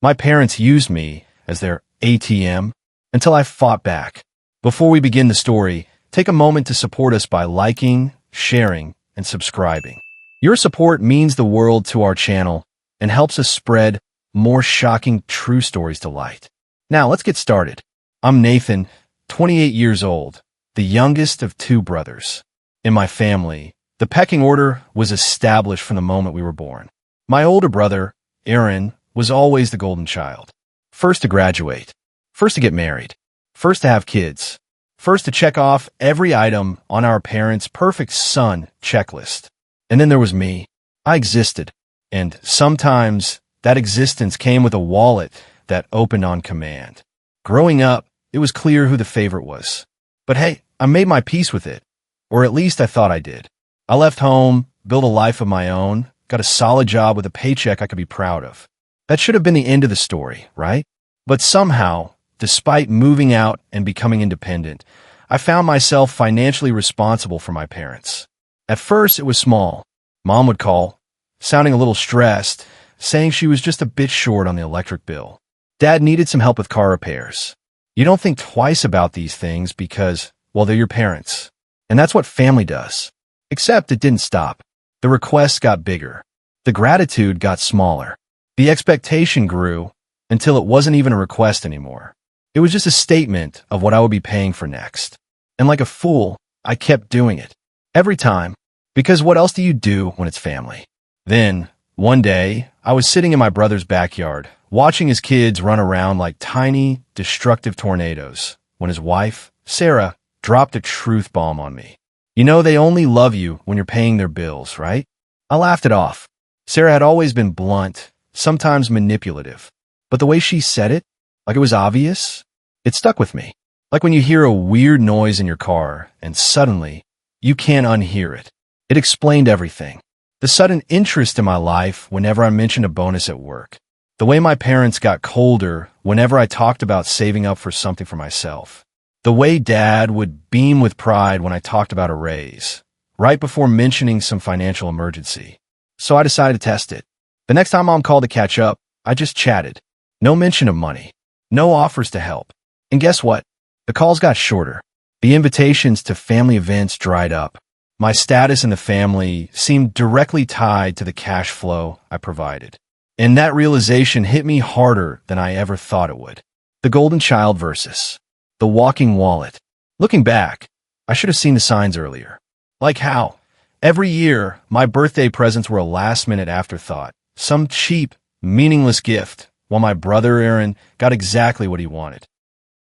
My parents used me as their ATM until I fought back. Before we begin the story, take a moment to support us by liking, sharing, and subscribing. Your support means the world to our channel and helps us spread more shocking true stories to light. Now, let's get started. I'm Nathan, 28 years old, the youngest of two brothers. In my family, the pecking order was established from the moment we were born. My older brother, Aaron, was always the golden child. First to graduate, first to get married, first to have kids, first to check off every item on our parents' perfect son checklist. And then there was me. I existed, and sometimes that existence came with a wallet that opened on command. Growing up, it was clear who the favorite was. But hey, I made my peace with it, or at least I thought I did. I left home, built a life of my own, got a solid job with a paycheck I could be proud of. That should have been the end of the story, right? But somehow, despite moving out and becoming independent, I found myself financially responsible for my parents. At first, it was small. Mom would call, sounding a little stressed, saying she was just a bit short on the electric bill. Dad needed some help with car repairs. You don't think twice about these things because, well, they're your parents. And that's what family does. Except it didn't stop. The requests got bigger. The gratitude got smaller. The expectation grew until it wasn't even a request anymore. It was just a statement of what I would be paying for next. And like a fool, I kept doing it. Every time. Because what else do you do when it's family? Then, one day, I was sitting in my brother's backyard, watching his kids run around like tiny, destructive tornadoes, when his wife, Sarah, dropped a truth bomb on me. You know they only love you when you're paying their bills, right? I laughed it off. Sarah had always been blunt, sometimes manipulative. But the way she said it, like it was obvious, it stuck with me. Like when you hear a weird noise in your car, and suddenly, you can't unhear it. It explained everything. The sudden interest in my life whenever I mentioned a bonus at work. The way my parents got colder whenever I talked about saving up for something for myself. The way Dad would beam with pride when I talked about a raise, right before mentioning some financial emergency. So I decided to test it. The next time Mom called to catch up, I just chatted. No mention of money. No offers to help. And guess what? The calls got shorter. The invitations to family events dried up. My status in the family seemed directly tied to the cash flow I provided. And that realization hit me harder than I ever thought it would. The golden child versus the walking wallet. Looking back, I should have seen the signs earlier. Like how, every year, my birthday presents were a last-minute afterthought. Some cheap, meaningless gift, while my brother Aaron got exactly what he wanted.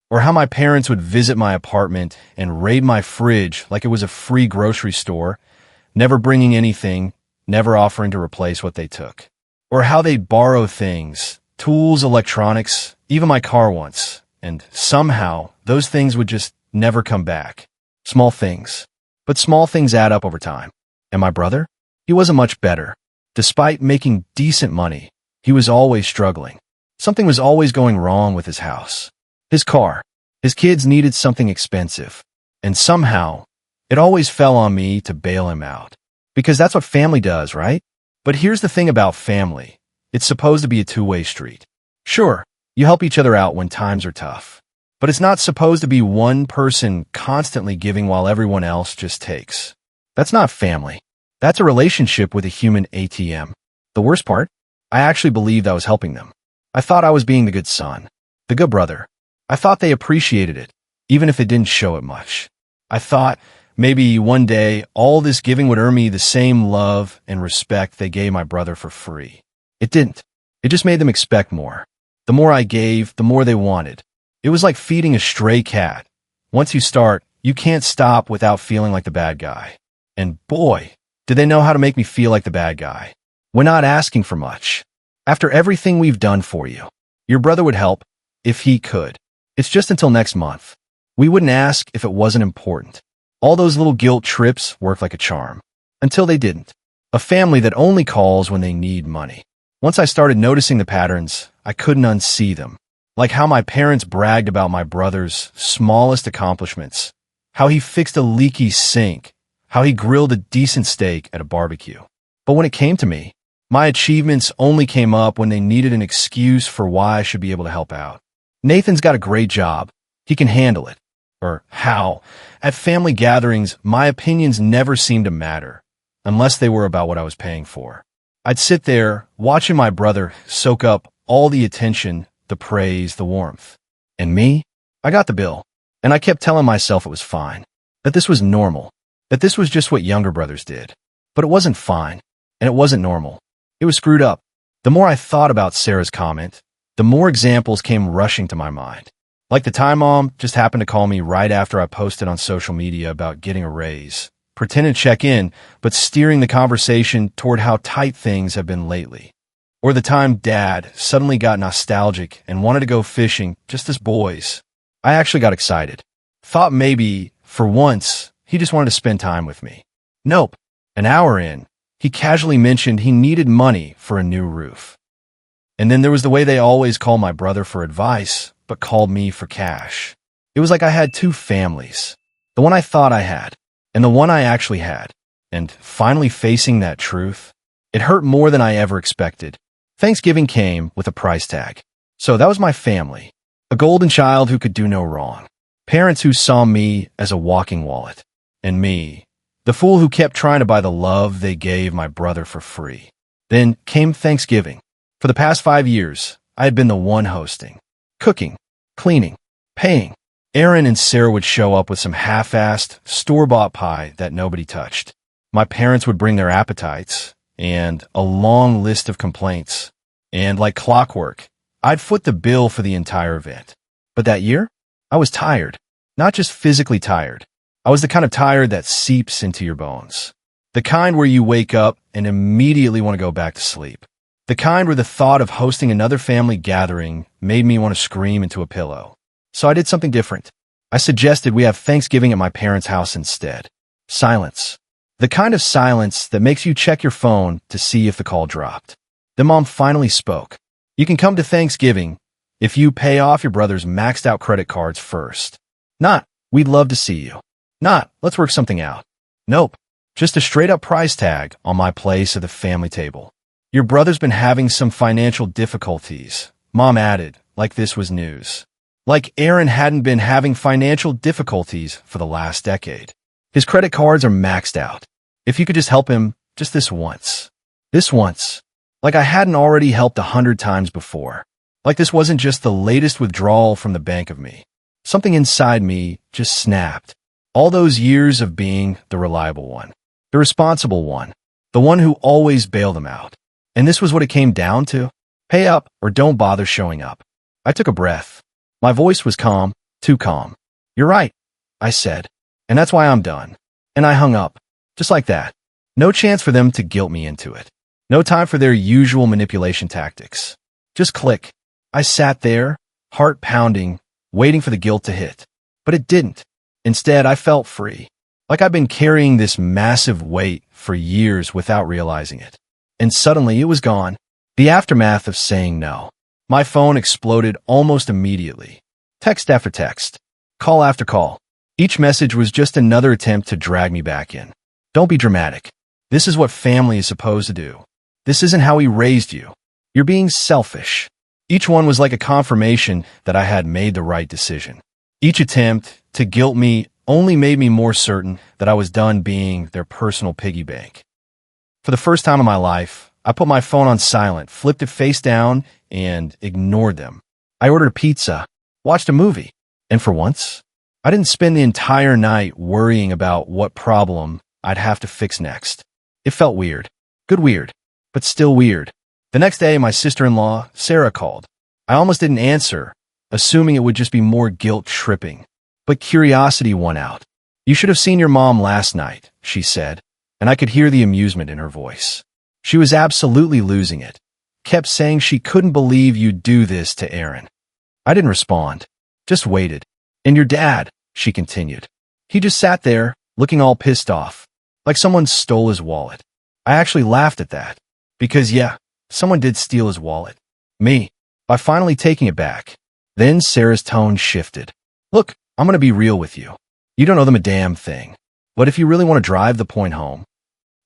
Or how my parents would visit my apartment and raid my fridge like it was a free grocery store, never bringing anything, never offering to replace what they took. Or how they'd borrow things, tools, electronics, even my car once, and somehow those things would just never come back. Small things. But small things add up over time. And my brother? He wasn't much better. Despite making decent money, he was always struggling. Something was always going wrong with his house. His car. His kids needed something expensive. And somehow, it always fell on me to bail him out. Because that's what family does, right? But here's the thing about family. It's supposed to be a two-way street. Sure, you help each other out when times are tough. But it's not supposed to be one person constantly giving while everyone else just takes. That's not family. That's a relationship with a human ATM. The worst part? I actually believed I was helping them. I thought I was being the good son, the good brother. I thought they appreciated it, even if it didn't show it much. I thought maybe one day all this giving would earn me the same love and respect they gave my brother for free. It didn't. It just made them expect more. The more I gave, the more they wanted. It was like feeding a stray cat. Once you start, you can't stop without feeling like the bad guy. And boy, did they know how to make me feel like the bad guy. We're not asking for much. After everything we've done for you, your brother would help if he could. It's just until next month. We wouldn't ask if it wasn't important. All those little guilt trips worked like a charm. Until they didn't. A family that only calls when they need money. Once I started noticing the patterns, I couldn't unsee them. Like how my parents bragged about my brother's smallest accomplishments. How he fixed a leaky sink. How he grilled a decent steak at a barbecue. But when it came to me, My achievements only came up when they needed an excuse for why I should be able to help out. Nathan's got a great job. He can handle it. Or how. At family gatherings, my opinions never seemed to matter, unless they were about what I was paying for. I'd sit there, watching my brother soak up all the attention, the praise, the warmth. And me? I got the bill. And I kept telling myself it was fine. That this was normal. That this was just what younger brothers did. But it wasn't fine. And it wasn't normal. It was screwed up. The more I thought about Sarah's comment, the more examples came rushing to my mind. Like the time Mom just happened to call me right after I posted on social media about getting a raise, pretending to check in, but steering the conversation toward how tight things have been lately. Or the time Dad suddenly got nostalgic and wanted to go fishing just as boys. I actually got excited. Thought maybe, for once, he just wanted to spend time with me. Nope. An hour in, he casually mentioned he needed money for a new roof. And then there was the way they always call my brother for advice, but called me for cash. It was like I had two families. The one I thought I had, and the one I actually had. And finally facing that truth, it hurt more than I ever expected. Thanksgiving came with a price tag. So that was my family. A golden child who could do no wrong. Parents who saw me as a walking wallet. And me, the fool who kept trying to buy the love they gave my brother for free. Then came Thanksgiving. For the past 5 years, I had been the one hosting. Cooking, cleaning, paying. Aaron and Sarah would show up with some half-assed, store-bought pie that nobody touched. My parents would bring their appetites, and a long list of complaints. And like clockwork, I'd foot the bill for the entire event. But that year, I was tired. Not just physically tired. I was the kind of tired that seeps into your bones. The kind where you wake up and immediately want to go back to sleep. The kind where the thought of hosting another family gathering made me want to scream into a pillow. So I did something different. I suggested we have Thanksgiving at my parents' house instead. Silence. The kind of silence that makes you check your phone to see if the call dropped. Then Mom finally spoke. You can come to Thanksgiving if you pay off your brother's maxed out credit cards first. Not, we'd love to see you. Not, let's work something out. Nope. Just a straight up price tag on my place at the family table. Your brother's been having some financial difficulties, Mom added, like this was news. Like Aaron hadn't been having financial difficulties for the last decade. His credit cards are maxed out. If you could just help him, just this once. This once. Like I hadn't already helped 100 times before. Like this wasn't just the latest withdrawal from the bank of me. Something inside me just snapped. All those years of being the reliable one. The responsible one. The one who always bailed them out. And this was what it came down to. Pay up or don't bother showing up. I took a breath. My voice was calm, too calm. You're right, I said. And that's why I'm done. And I hung up. Just like that. No chance for them to guilt me into it. No time for their usual manipulation tactics. Just click. I sat there, heart pounding, waiting for the guilt to hit. But it didn't. Instead, I felt free. Like I'd been carrying this massive weight for years without realizing it. And suddenly it was gone. The aftermath of saying no. My phone exploded almost immediately. Text after text. Call after call. Each message was just another attempt to drag me back in. Don't be dramatic. This is what family is supposed to do. This isn't how we raised you. You're being selfish. Each one was like a confirmation that I had made the right decision. Each attempt to guilt me only made me more certain that I was done being their personal piggy bank. For the first time in my life, I put my phone on silent, flipped it face down, and ignored them. I ordered a pizza, watched a movie, and for once, I didn't spend the entire night worrying about what problem I'd have to fix next. It felt weird. Good weird, but still weird. The next day, my sister-in-law, Sarah, called. I almost didn't answer, assuming it would just be more guilt tripping. But curiosity won out. You should have seen your mom last night, she said, and I could hear the amusement in her voice. She was absolutely losing it. Kept saying she couldn't believe you'd do this to Aaron. I didn't respond. Just waited. And your dad, she continued. He just sat there, looking all pissed off, like someone stole his wallet. I actually laughed at that. Because yeah, someone did steal his wallet. Me. By finally taking it back. Then Sarah's tone shifted. Look, I'm going to be real with you. You don't owe them a damn thing. But if you really want to drive the point home.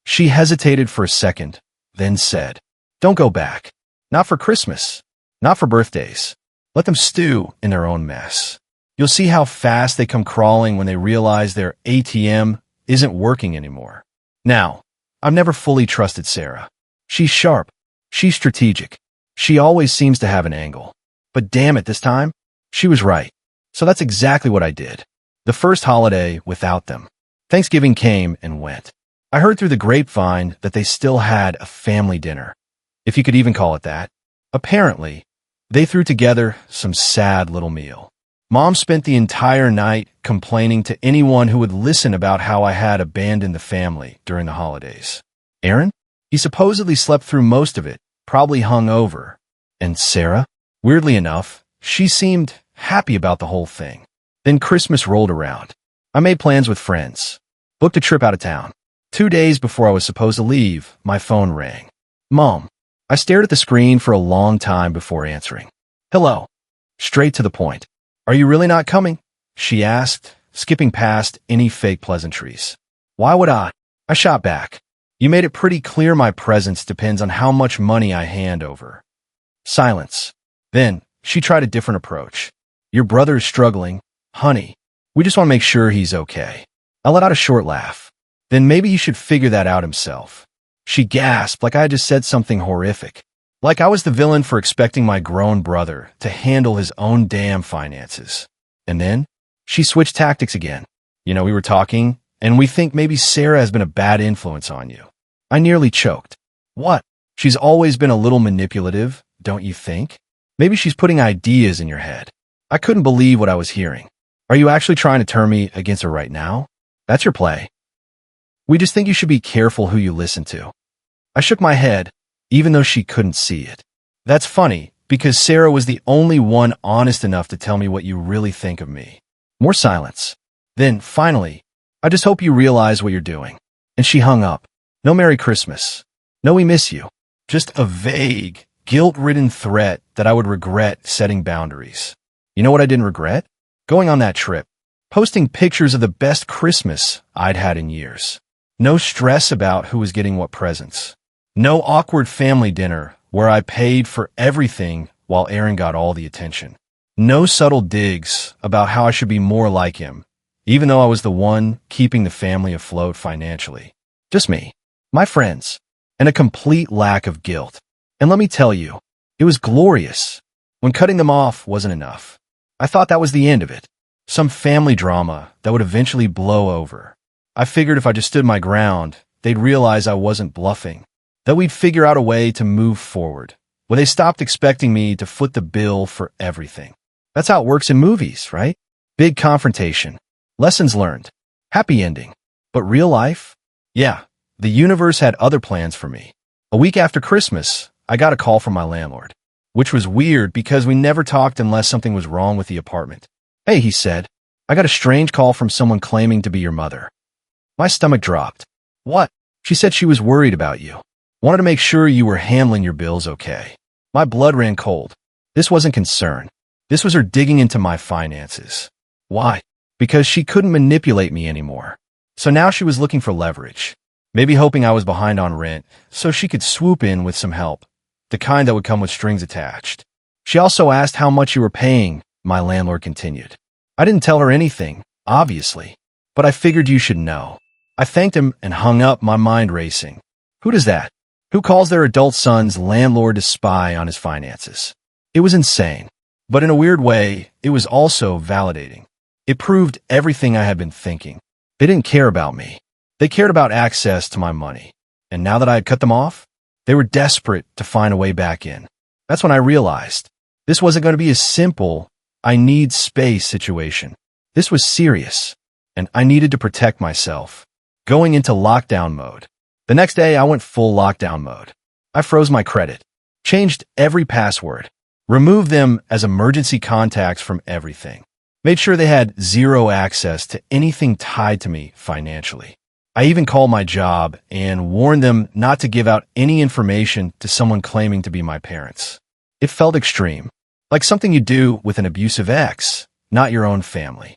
She hesitated for a second, then said, Don't go back. Not for Christmas. Not for birthdays. Let them stew in their own mess. You'll see how fast they come crawling when they realize their ATM isn't working anymore. Now, I've never fully trusted Sarah. She's sharp. She's strategic. She always seems to have an angle. But damn it, this time, she was right. So that's exactly what I did. The first holiday without them. Thanksgiving came and went. I heard through the grapevine that they still had a family dinner, if you could even call it that. Apparently, they threw together some sad little meal. Mom spent the entire night complaining to anyone who would listen about how I had abandoned the family during the holidays. Aaron? He supposedly slept through most of it, probably hung over. And Sarah? Weirdly enough, she seemed happy about the whole thing. Then Christmas rolled around. I made plans with friends. Booked a trip out of town. 2 days before I was supposed to leave, my phone rang. Mom. I stared at the screen for a long time before answering. Hello. Straight to the point. Are you really not coming? She asked, skipping past any fake pleasantries. Why would I? I shot back. You made it pretty clear my presence depends on how much money I hand over. Silence. Then, she tried a different approach. Your brother is struggling. Honey, we just want to make sure he's okay. I let out a short laugh. Then maybe he should figure that out himself. She gasped like I had just said something horrific. Like I was the villain for expecting my grown brother to handle his own damn finances. And then, she switched tactics again. We were talking, and we think maybe Sarah has been a bad influence on you. I nearly choked. What? She's always been a little manipulative, don't you think? Maybe she's putting ideas in your head. I couldn't believe what I was hearing. Are you actually trying to turn me against her right now? That's your play. We just think you should be careful who you listen to. I shook my head, even though she couldn't see it. That's funny, because Sarah was the only one honest enough to tell me what you really think of me. More silence. Then, finally, I just hope you realize what you're doing. And she hung up. No Merry Christmas. No we miss you. Just a vague, guilt-ridden threat that I would regret setting boundaries. You know what I didn't regret? Going on that trip. Posting pictures of the best Christmas I'd had in years. No stress about who was getting what presents. No awkward family dinner where I paid for everything while Aaron got all the attention. No subtle digs about how I should be more like him, even though I was the one keeping the family afloat financially. Just me, my friends, and a complete lack of guilt. And let me tell you, it was glorious. When cutting them off wasn't enough. I thought that was the end of it. Some family drama that would eventually blow over. I figured if I just stood my ground, they'd realize I wasn't bluffing. That we'd figure out a way to move forward, where they stopped expecting me to foot the bill for everything. That's how it works in movies, right? Big confrontation. Lessons learned. Happy ending. But real life? Yeah, the universe had other plans for me. A week after Christmas, I got a call from my landlord, which was weird because we never talked unless something was wrong with the apartment. Hey, he said, I got a strange call from someone claiming to be your mother. My stomach dropped. What? She said she was worried about you. Wanted to make sure you were handling your bills okay. My blood ran cold. This wasn't concern. This was her digging into my finances. Why? Because she couldn't manipulate me anymore. So now she was looking for leverage. Maybe hoping I was behind on rent, so she could swoop in with some help. The kind that would come with strings attached. She also asked how much you were paying, my landlord continued. I didn't tell her anything, obviously. But I figured you should know. I thanked him and hung up, my mind racing. Who does that? Who calls their adult son's landlord to spy on his finances? It was insane. But in a weird way, it was also validating. It proved everything I had been thinking. They didn't care about me. They cared about access to my money. And now that I had cut them off, they were desperate to find a way back in. That's when I realized this wasn't going to be a simple, I need space situation. This was serious, and I needed to protect myself. Going into lockdown mode. The next day, I went full lockdown mode. I froze my credit, changed every password, removed them as emergency contacts from everything, made sure they had zero access to anything tied to me financially. I even called my job and warned them not to give out any information to someone claiming to be my parents. It felt extreme, like something you do with an abusive ex, not your own family.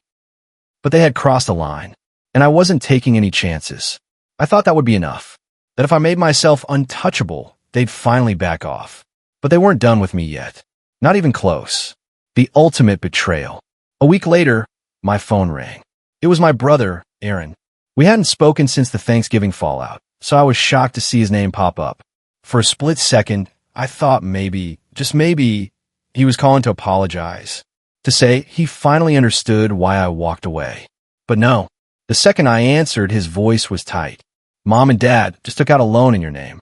But they had crossed a line, and I wasn't taking any chances. I thought that would be enough. That if I made myself untouchable, they'd finally back off. But they weren't done with me yet. Not even close. The ultimate betrayal. A week later, my phone rang. It was my brother, Aaron. We hadn't spoken since the Thanksgiving fallout, so I was shocked to see his name pop up. For a split second, I thought maybe, just maybe, he was calling to apologize. To say he finally understood why I walked away. But no. The second I answered, his voice was tight. Mom and Dad just took out a loan in your name.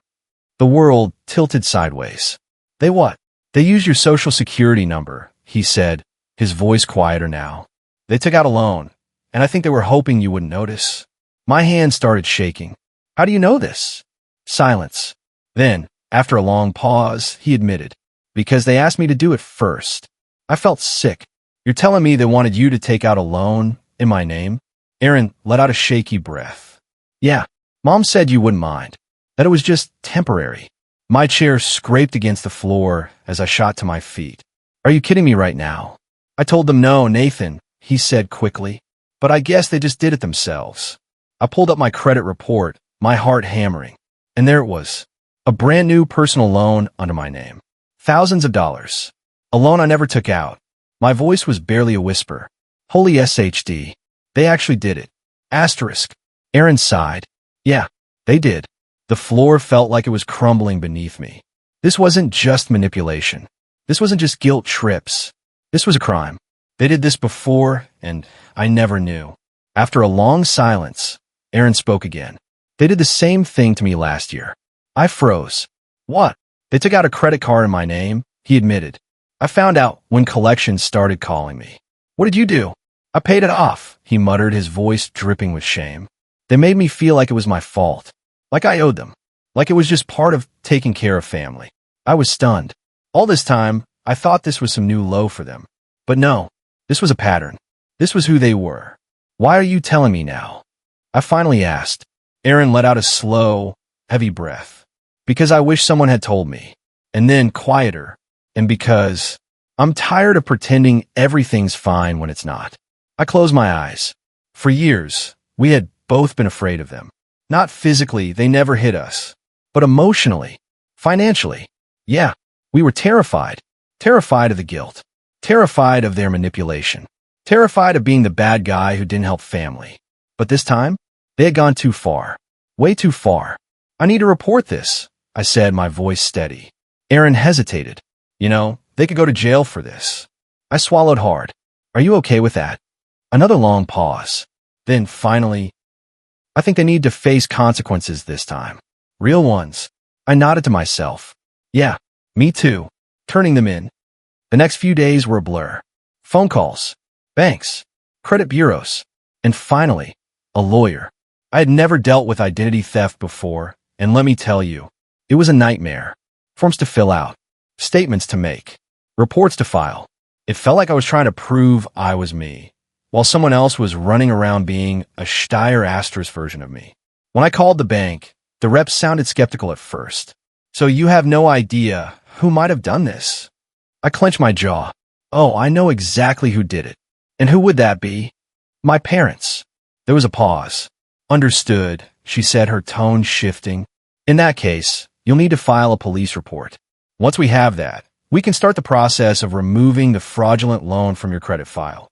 The world tilted sideways. They what? They used your social security number, he said, his voice quieter now. They took out a loan, and I think they were hoping you wouldn't notice. My hand started shaking. How do you know this? Silence. Then, after a long pause, he admitted, because they asked me to do it first. I felt sick. You're telling me they wanted you to take out a loan in my name? Aaron let out a shaky breath. Yeah, Mom said you wouldn't mind, that it was just temporary. My chair scraped against the floor as I shot to my feet. Are you kidding me right now? I told them no, Nathan, he said quickly. But I guess they just did it themselves. I pulled up my credit report, my heart hammering. And there it was. A brand new personal loan under my name. Thousands of dollars. A loan I never took out. My voice was barely a whisper. Holy SHD. They actually did it. Asterisk. Aaron sighed. Yeah, they did. The floor felt like it was crumbling beneath me. This wasn't just manipulation. This wasn't just guilt trips. This was a crime. They did this before, and I never knew. After a long silence, Aaron spoke again. They did the same thing to me last year. I froze. What? They took out a credit card in my name, he admitted. I found out when collections started calling me. What did you do? I paid it off, he muttered, his voice dripping with shame. They made me feel like it was my fault. Like I owed them. Like it was just part of taking care of family. I was stunned. All this time, I thought this was some new low for them. But no, this was a pattern. This was who they were. Why are you telling me now? I finally asked. Aaron let out a slow, heavy breath. Because I wish someone had told me. And then quieter. And because I'm tired of pretending everything's fine when it's not. I closed my eyes. For years, we had both been afraid of them. Not physically, they never hit us. But emotionally, financially. Yeah, we were terrified. Terrified of the guilt. Terrified of their manipulation. Terrified of being the bad guy who didn't help family. But this time, they had gone too far. Way too far. I need to report this, I said, my voice steady. Aaron hesitated. You know, they could go to jail for this. I swallowed hard. Are you okay with that? Another long pause. Then finally, I think they need to face consequences this time. Real ones. I nodded to myself. Yeah, me too. Turning them in. The next few days were a blur. Phone calls, banks, credit bureaus, and finally, a lawyer. I had never dealt with identity theft before, and let me tell you, it was a nightmare. Forms to fill out. Statements to make, reports to file. It felt like I was trying to prove I was me, while someone else was running around being a Steyr Asterisk version of me. When I called the bank, the rep sounded skeptical at first. So you have no idea who might have done this? I clenched my jaw. Oh, I know exactly who did it. And who would that be? My parents. There was a pause. Understood, she said, her tone shifting. In that case, you'll need to file a police report. Once we have that, we can start the process of removing the fraudulent loan from your credit file.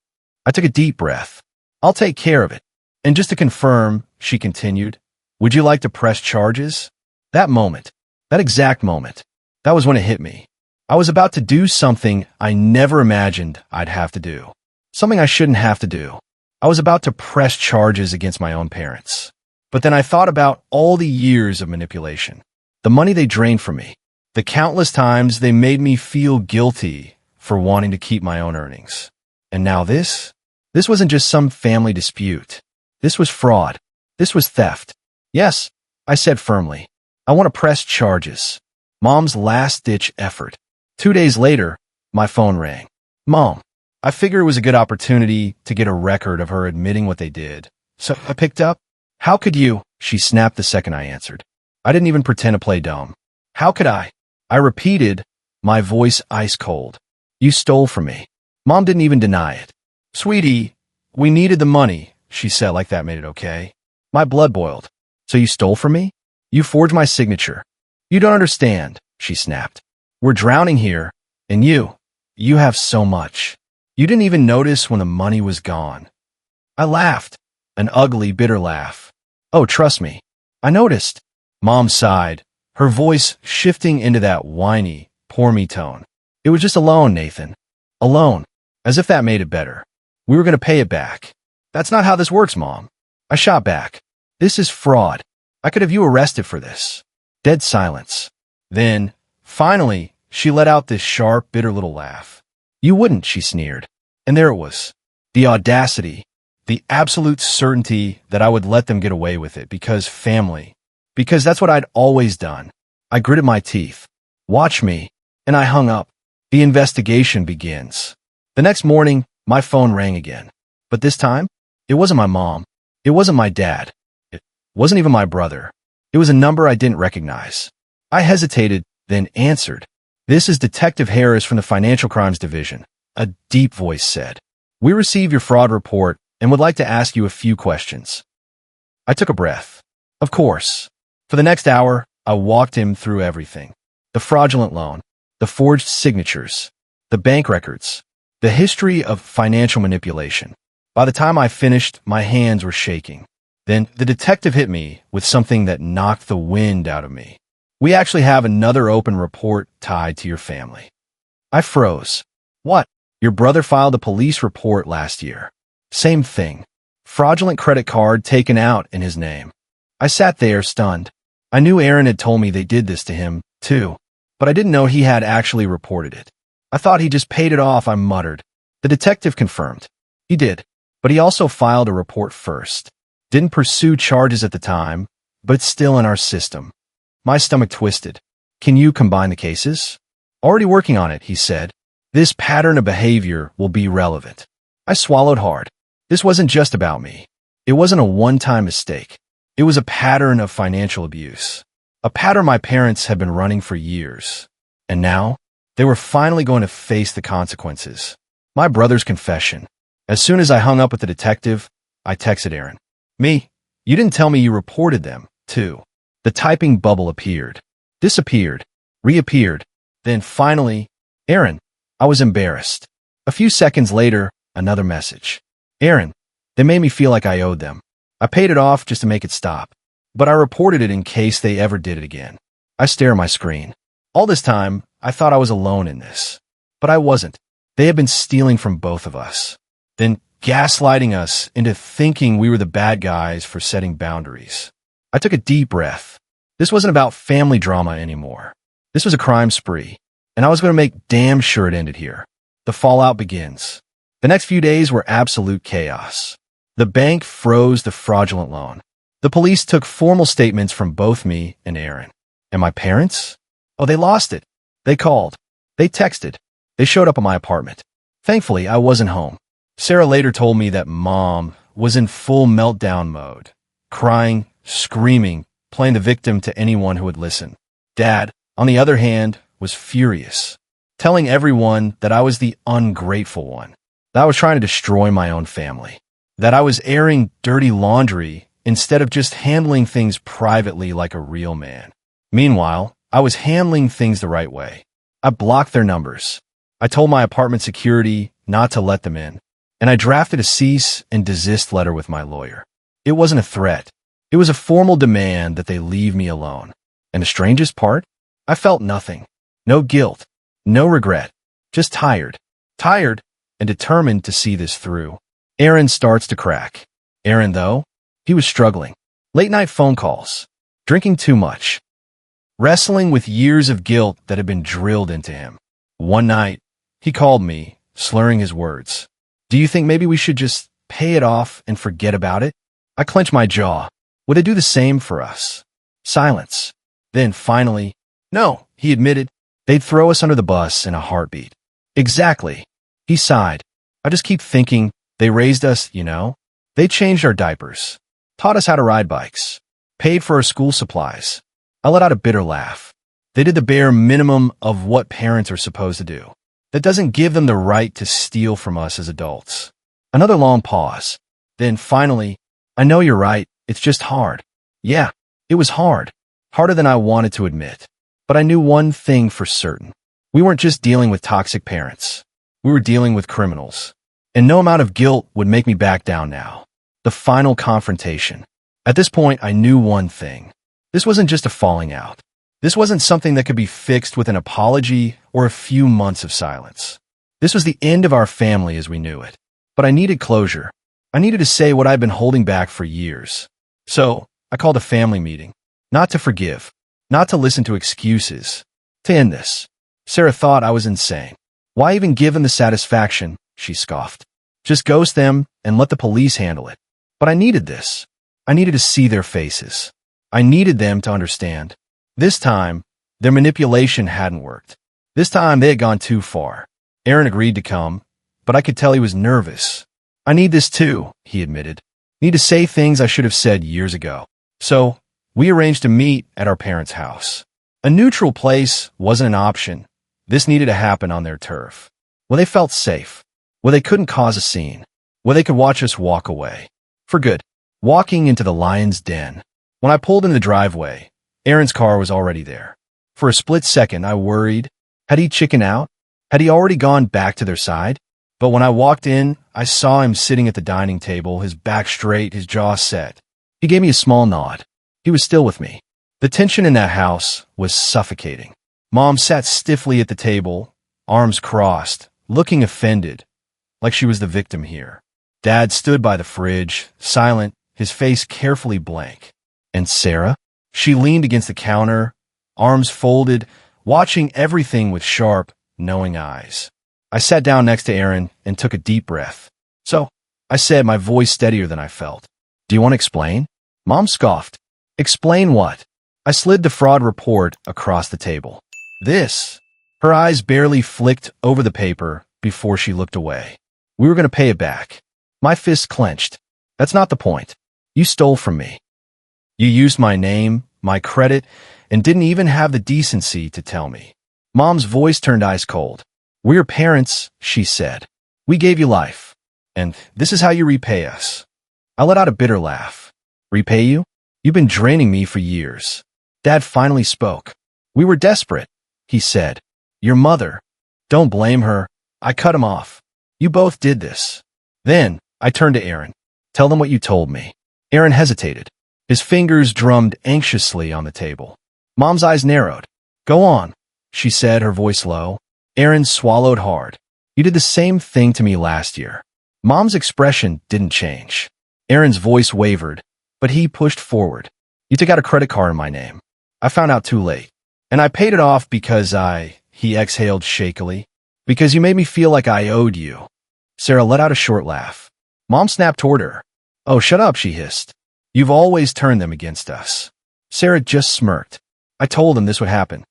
I took a deep breath. I'll take care of it. And just to confirm, she continued, would you like to press charges? That moment, that exact moment, that was when it hit me. I was about to do something I never imagined I'd have to do. Something I shouldn't have to do. I was about to press charges against my own parents. But then I thought about all the years of manipulation, the money they drained from me, the countless times they made me feel guilty for wanting to keep my own earnings. And now this wasn't just some family dispute. This was fraud. This was theft. Yes, I said firmly. I want to press charges. Mom's last-ditch effort. 2 days later, my phone rang. Mom. I figured it was a good opportunity to get a record of her admitting what they did. So I picked up. How could you? She snapped the second I answered. I didn't even pretend to play dumb. How could I? I repeated, my voice ice cold. You stole from me. Mom didn't even deny it. Sweetie, we needed the money, she said like that made it okay. My blood boiled. So you stole from me? You forged my signature. You don't understand, she snapped. We're drowning here, and you have so much. You didn't even notice when the money was gone. I laughed, an ugly, bitter laugh. Oh, trust me. I noticed. Mom sighed, her voice shifting into that whiny, poor me tone. It was just a loan, Nathan. A loan. As if that made it better. We were going to pay it back. That's not how this works, Mom. I shot back. This is fraud. I could have you arrested for this. Dead silence. Then, finally, she let out this sharp, bitter little laugh. You wouldn't, she sneered. And there it was. The audacity. The absolute certainty that I would let them get away with it because family. Because that's what I'd always done. I gritted my teeth. Watch me. And I hung up. The investigation begins. The next morning, my phone rang again. But this time, it wasn't my mom. It wasn't my dad. It wasn't even my brother. It was a number I didn't recognize. I hesitated, then answered. This is Detective Harris from the Financial Crimes Division, a deep voice said. We received your fraud report and would like to ask you a few questions. I took a breath. Of course. For the next hour, I walked him through everything. The fraudulent loan, the forged signatures, the bank records, the history of financial manipulation. By the time I finished, my hands were shaking. Then the detective hit me with something that knocked the wind out of me. We actually have another open report tied to your family. I froze. What? Your brother filed a police report last year. Same thing. Fraudulent credit card taken out in his name. I sat there stunned. I knew Aaron had told me they did this to him, too, but I didn't know he had actually reported it. I thought he just paid it off, I muttered. The detective confirmed. He did, but he also filed a report first. Didn't pursue charges at the time, but it's still in our system. My stomach twisted. Can you combine the cases? Already working on it, he said. This pattern of behavior will be relevant. I swallowed hard. This wasn't just about me. It wasn't a one-time mistake. It was a pattern of financial abuse. A pattern my parents had been running for years. And now, they were finally going to face the consequences. My brother's confession. As soon as I hung up with the detective, I texted Aaron. Me, you didn't tell me you reported them, too. The typing bubble appeared, disappeared, reappeared. Then finally, Aaron, I was embarrassed. A few seconds later, another message. Aaron, they made me feel like I owed them. I paid it off just to make it stop. But I reported it in case they ever did it again. I stare at my screen. All this time, I thought I was alone in this. But I wasn't. They had been stealing from both of us. Then gaslighting us into thinking we were the bad guys for setting boundaries. I took a deep breath. This wasn't about family drama anymore. This was a crime spree, and I was going to make damn sure it ended here. The fallout begins. The next few days were absolute chaos. The bank froze the fraudulent loan. The police took formal statements from both me and Aaron. And my parents? Oh, they lost it. They called. They texted. They showed up at my apartment. Thankfully, I wasn't home. Sarah later told me that Mom was in full meltdown mode, crying, screaming, playing the victim to anyone who would listen. Dad, on the other hand, was furious, telling everyone that I was the ungrateful one, that I was trying to destroy my own family, that I was airing dirty laundry instead of just handling things privately like a real man. Meanwhile, I was handling things the right way. I blocked their numbers. I told my apartment security not to let them in, and I drafted a cease and desist letter with my lawyer. It wasn't a threat. It was a formal demand that they leave me alone. And the strangest part? I felt nothing. No guilt. No regret. Just tired. Tired and determined to see this through. Aaron starts to crack. Aaron, though, he was struggling. Late-night phone calls. Drinking too much. Wrestling with years of guilt that had been drilled into him. One night, he called me, slurring his words. Do you think maybe we should just pay it off and forget about it? I clenched my jaw. Would they do the same for us? Silence. Then, finally, no, he admitted. They'd throw us under the bus in a heartbeat. Exactly. He sighed. I just keep thinking, they raised us, you know? They changed our diapers, taught us how to ride bikes, paid for our school supplies. I let out a bitter laugh. They did the bare minimum of what parents are supposed to do. That doesn't give them the right to steal from us as adults. Another long pause. Then, finally, I know you're right. It's just hard. Yeah, it was hard. Harder than I wanted to admit. But I knew one thing for certain. We weren't just dealing with toxic parents. We were dealing with criminals. And no amount of guilt would make me back down now. The final confrontation. At this point, I knew one thing. This wasn't just a falling out. This wasn't something that could be fixed with an apology or a few months of silence. This was the end of our family as we knew it. But I needed closure. I needed to say what I'd been holding back for years. So, I called a family meeting. Not to forgive. Not to listen to excuses. To end this. Sarah thought I was insane. Why even give them the satisfaction? She scoffed. Just ghost them and let the police handle it. But I needed this. I needed to see their faces. I needed them to understand. This time, their manipulation hadn't worked. This time, they had gone too far. Aaron agreed to come, but I could tell he was nervous. I need this too, he admitted. Need to say things I should have said years ago. So, we arranged to meet at our parents' house. A neutral place wasn't an option. This needed to happen on their turf. Where they felt safe. Where they couldn't cause a scene. Where they could watch us walk away. For good. Walking into the lion's den. When I pulled into the driveway, Aaron's car was already there. For a split second, I worried. Had he chickened out? Had he already gone back to their side? But when I walked in, I saw him sitting at the dining table, his back straight, his jaw set. He gave me a small nod. He was still with me. The tension in that house was suffocating. Mom sat stiffly at the table, arms crossed, looking offended, like she was the victim here. Dad stood by the fridge, silent, his face carefully blank. And Sarah? She leaned against the counter, arms folded, watching everything with sharp, knowing eyes. I sat down next to Aaron and took a deep breath. So, I said, my voice steadier than I felt. Do you want to explain? Mom scoffed. Explain what? I slid the fraud report across the table. This. Her eyes barely flicked over the paper before she looked away. We were going to pay it back. My fists clenched. That's not the point. You stole from me. You used my name, my credit, and didn't even have the decency to tell me. Mom's voice turned ice cold. We're your parents, she said. We gave you life. And this is how you repay us. I let out a bitter laugh. Repay you? You've been draining me for years. Dad finally spoke. We were desperate, he said. Your mother. Don't blame her. I cut him off. You both did this. Then, I turned to Aaron. Tell them what you told me. Aaron hesitated. His fingers drummed anxiously on the table. Mom's eyes narrowed. Go on, she said, her voice low. Aaron swallowed hard. You did the same thing to me last year. Mom's expression didn't change. Aaron's voice wavered, but he pushed forward. You took out a credit card in my name. I found out too late. And I paid it off because he exhaled shakily, because you made me feel like I owed you. Sarah let out a short laugh. Mom snapped toward her. Oh, shut up, she hissed. You've always turned them against us. Sarah just smirked. I told them this would happen.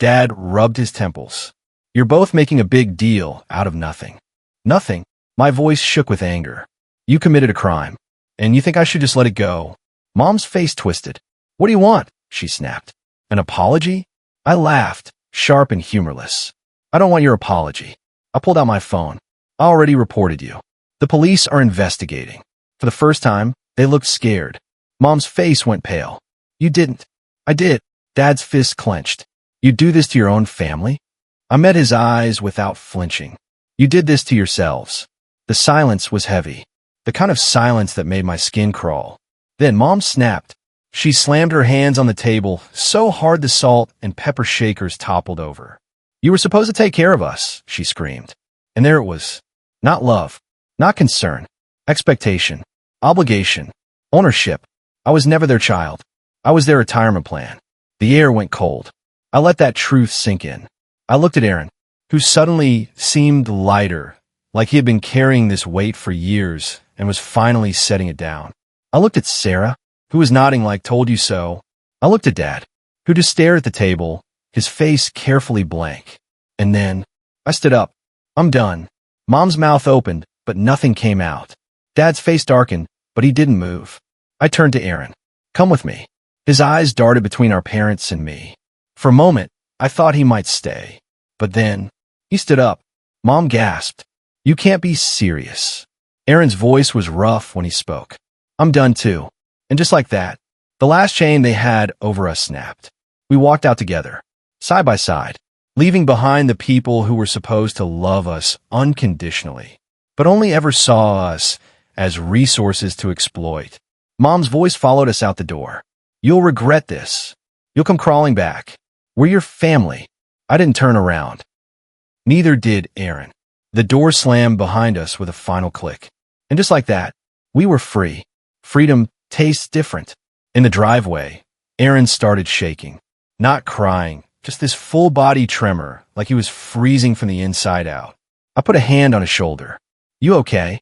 Dad rubbed his temples. You're both making a big deal out of nothing. Nothing. My voice shook with anger. You committed a crime. And you think I should just let it go? Mom's face twisted. What do you want? She snapped. An apology? I laughed, sharp and humorless. I don't want your apology. I pulled out my phone. I already reported you. The police are investigating. For the first time, they looked scared. Mom's face went pale. You didn't. I did. Dad's fist clenched. You do this to your own family? I met his eyes without flinching. You did this to yourselves. The silence was heavy. The kind of silence that made my skin crawl. Then Mom snapped. She slammed her hands on the table so hard the salt and pepper shakers toppled over. You were supposed to take care of us, she screamed. And there it was. Not love. Not concern. Expectation. Obligation. Ownership. I was never their child. I was their retirement plan. The air went cold. I let that truth sink in. I looked at Aaron, who suddenly seemed lighter, like he had been carrying this weight for years and was finally setting it down. I looked at Sarah, who was nodding like told you so. I looked at Dad, who just stared at the table, his face carefully blank. And then, I stood up. I'm done. Mom's mouth opened, but nothing came out. Dad's face darkened, but he didn't move. I turned to Aaron. Come with me. His eyes darted between our parents and me. For a moment, I thought he might stay. But then, he stood up. Mom gasped. You can't be serious. Aaron's voice was rough when he spoke. I'm done too. And just like that, the last chain they had over us snapped. We walked out together. side by side, leaving behind the people who were supposed to love us unconditionally, but only ever saw us as resources to exploit. Mom's voice followed us out the door. You'll regret this. You'll come crawling back. We're your family. I didn't turn around. Neither did Aaron. The door slammed behind us with a final click. And just like that, we were free. Freedom tastes different. In the driveway, Aaron started shaking. Not crying, just this full-body tremor, like he was freezing from the inside out. I put a hand on his shoulder. You okay?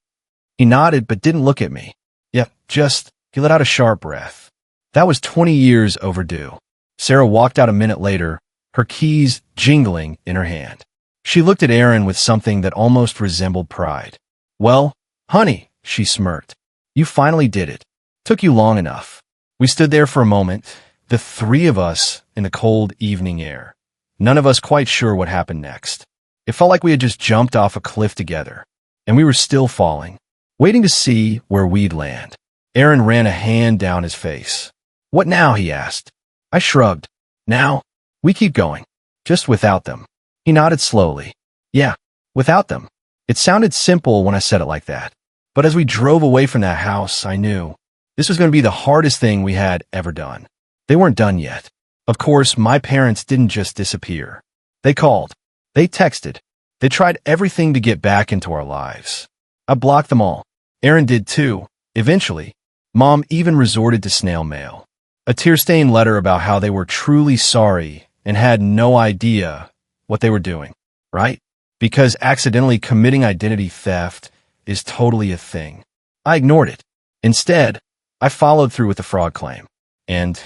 He nodded but didn't look at me. Yeah, he let out a sharp breath. That was 20 years overdue. Sarah walked out a minute later, her keys jingling in her hand. She looked at Aaron with something that almost resembled pride. Well, honey, she smirked. You finally did it. Took you long enough. We stood there for a moment, the three of us in the cold evening air. None of us quite sure what happened next. It felt like we had just jumped off a cliff together, and we were still falling, waiting to see where we'd land. Aaron ran a hand down his face. What now? He asked. I shrugged. Now? We keep going. Just without them. He nodded slowly. Yeah, without them. It sounded simple when I said it like that. But as we drove away from that house, I knew this was going to be the hardest thing we had ever done. They weren't done yet. Of course, my parents didn't just disappear. They called. They texted. They tried everything to get back into our lives. I blocked them all. Aaron did too. Eventually, Mom even resorted to snail mail. A tear-stained letter about how they were truly sorry and had no idea what they were doing, right? Because accidentally committing identity theft is totally a thing. I ignored it. Instead, I followed through with the fraud claim. And,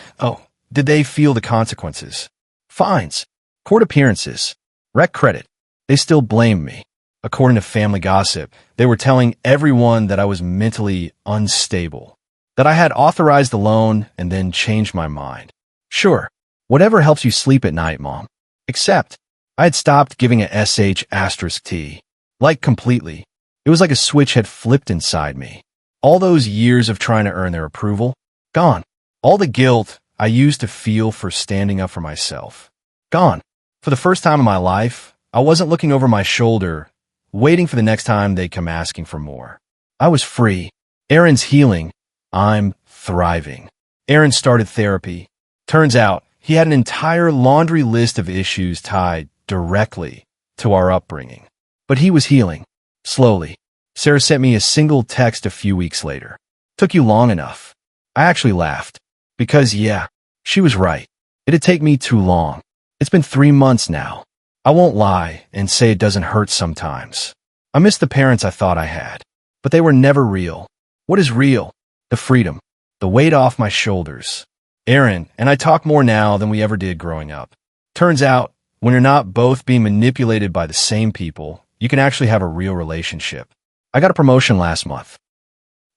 did they feel the consequences? Fines, court appearances, rec credit. They still blamed me. According to family gossip, they were telling everyone that I was mentally unstable, that I had authorized the loan and then changed my mind. Sure, whatever helps you sleep at night, Mom. Except, I had stopped giving a sh*t. Like completely. It was like a switch had flipped inside me. All those years of trying to earn their approval, gone. All the guilt I used to feel for standing up for myself, gone. For the first time in my life, I wasn't looking over my shoulder, waiting for the next time they'd come asking for more. I was free. Aaron's healing. I'm thriving. Aaron started therapy. Turns out, he had an entire laundry list of issues tied directly to our upbringing. But he was healing. Slowly. Sarah sent me a single text a few weeks later. Took you long enough. I actually laughed. Because, yeah, she was right. It'd take me too long. It's been 3 months now. I won't lie and say it doesn't hurt sometimes. I miss the parents I thought I had. But they were never real. What is real? The freedom. The weight off my shoulders. Aaron and I talk more now than we ever did growing up. Turns out, when you're not both being manipulated by the same people, you can actually have a real relationship. I got a promotion last month.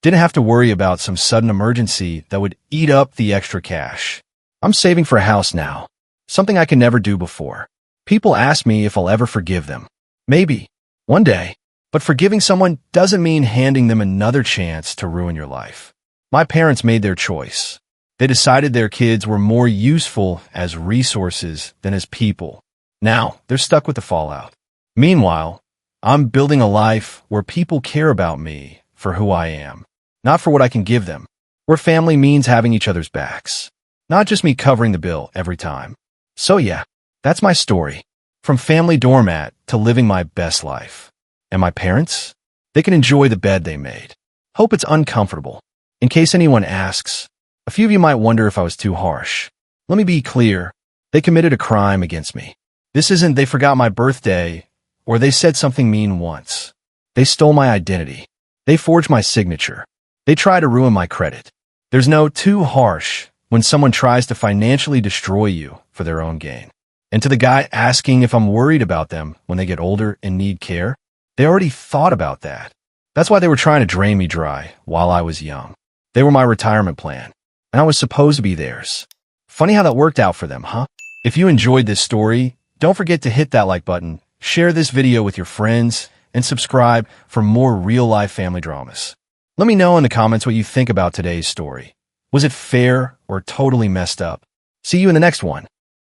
Didn't have to worry about some sudden emergency that would eat up the extra cash. I'm saving for a house now. Something I could never do before. People ask me if I'll ever forgive them. Maybe. One day. But forgiving someone doesn't mean handing them another chance to ruin your life. My parents made their choice. They decided their kids were more useful as resources than as people. Now, they're stuck with the fallout. Meanwhile, I'm building a life where people care about me for who I am, not for what I can give them, where family means having each other's backs, not just me covering the bill every time. So yeah, that's my story. From family doormat to living my best life. And my parents? They can enjoy the bed they made. Hope it's uncomfortable. In case anyone asks, a few of you might wonder if I was too harsh. Let me be clear. They committed a crime against me. This isn't they forgot my birthday or they said something mean once. They stole my identity. They forged my signature. They try to ruin my credit. There's no too harsh when someone tries to financially destroy you for their own gain. And to the guy asking if I'm worried about them when they get older and need care, they already thought about that. That's why they were trying to drain me dry while I was young. They were my retirement plan, and I was supposed to be theirs. Funny how that worked out for them, huh? If you enjoyed this story, don't forget to hit that like button, share this video with your friends, and subscribe for more real-life family dramas. Let me know in the comments what you think about today's story. Was it fair or totally messed up? See you in the next one.